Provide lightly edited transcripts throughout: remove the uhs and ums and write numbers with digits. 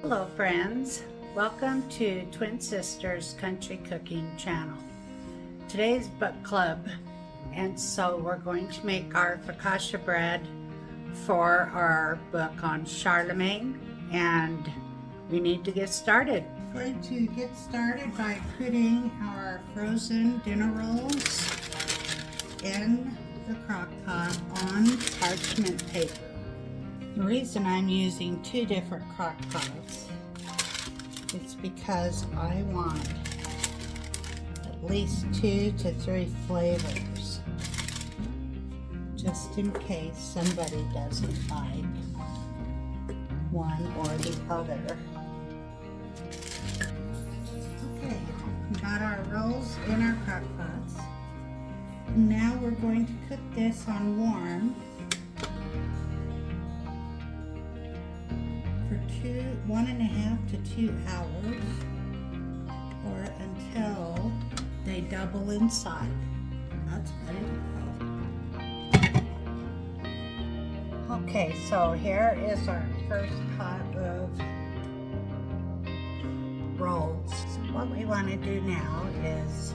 Hello friends, welcome to Twin Sisters Country Cooking Channel. Today's book club, and so we're going to make our focaccia bread for our book on Charlemagne, and we need to get started. We're going to get started by putting our frozen dinner rolls in the crock pot on parchment paper. The reason I'm using two different crock pots is because I want at least 2 to 3 flavors, just in case somebody doesn't like one or the other. Okay, we got our rolls in our crock pots. Now we're going to cook this on warm for 1.5 to 2 hours, or until they double inside. That's ready to go. Okay, so here is our first pot of rolls. So what we want to do now is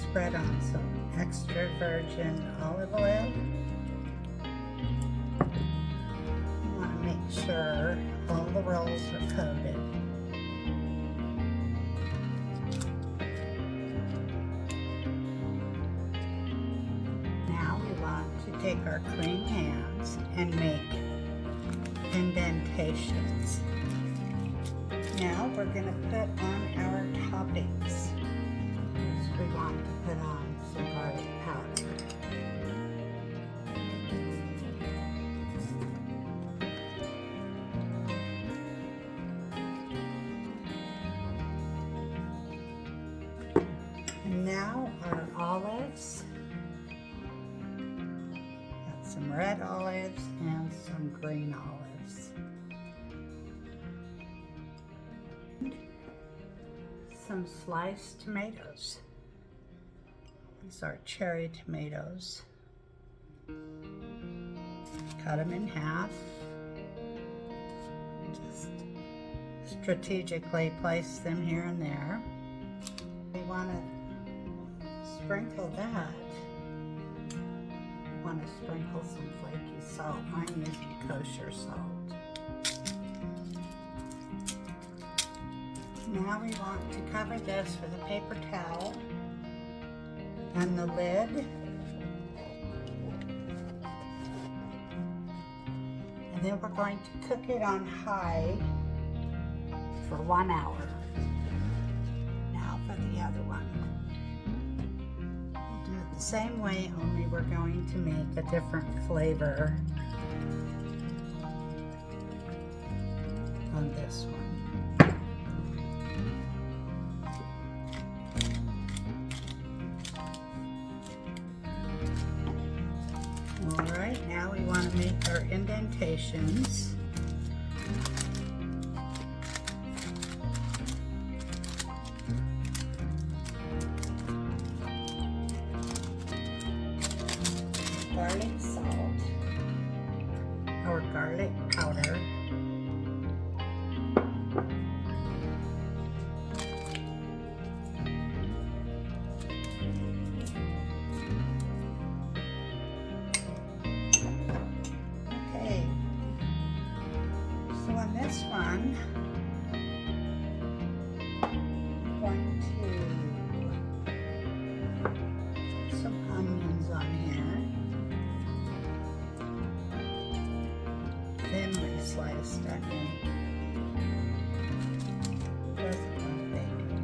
spread on some extra virgin olive oil. Make sure all the rolls are coated. Now we want to take our clean hands and make indentations. Now we're going to put on our toppings. First we want to put on some garlic powder. Now our olives, got some red olives and some green olives. Some sliced tomatoes. These are cherry tomatoes. Cut them in half. Just strategically place them here and there. We want to sprinkle that. I want to sprinkle some flaky salt. I'm using kosher salt. Now we want to cover this with a paper towel and the lid. And then we're going to cook it on high for 1 hour. Now for the other one. The same way, only we're going to make a different flavor on this one. Alright, now we want to make our indentations. Garlic salt or garlic powder. Okay, so on this one, I'm going to put some onions on here. Thinly sliced onion. Doesn't want bacon.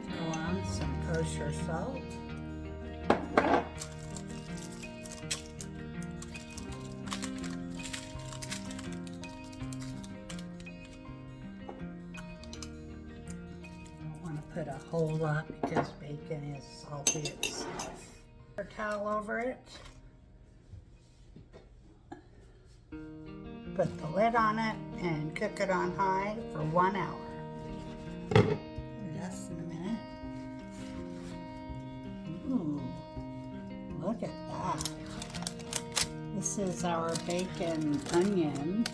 Throw on some kosher salt. Put a whole lot because bacon is salty itself. Put a towel over it. put the lid on it and cook it on high for 1 hour. Less than a minute. Ooh, look at that. This is our bacon onion.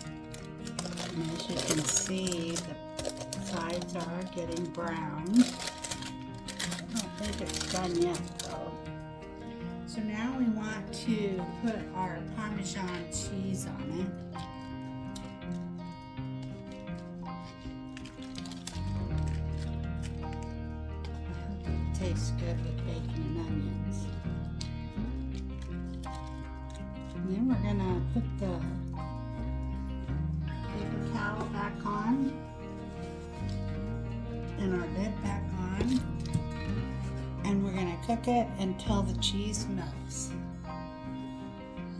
And as you can see, the sides are getting brown. I don't think it's done yet though. So now we want to put our Parmesan cheese on it. I hope it tastes good with bacon and onions. And then we're gonna put the paper towel back on and our lid back on. And we're gonna cook it until the cheese melts.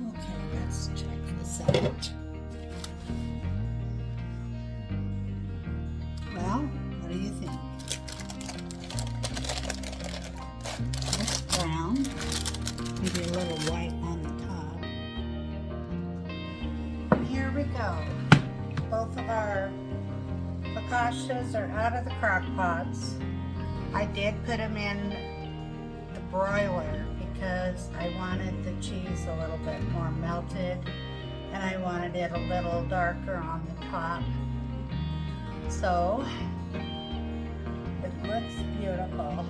Okay, let's check this out. Well, what do you think? Looks brown, maybe a little white on the top. And here we go. Both of our focaccias are out of the crock pots. I did put them in the broiler because I wanted the cheese a little bit more melted and I wanted it a little darker on the top. So it looks beautiful.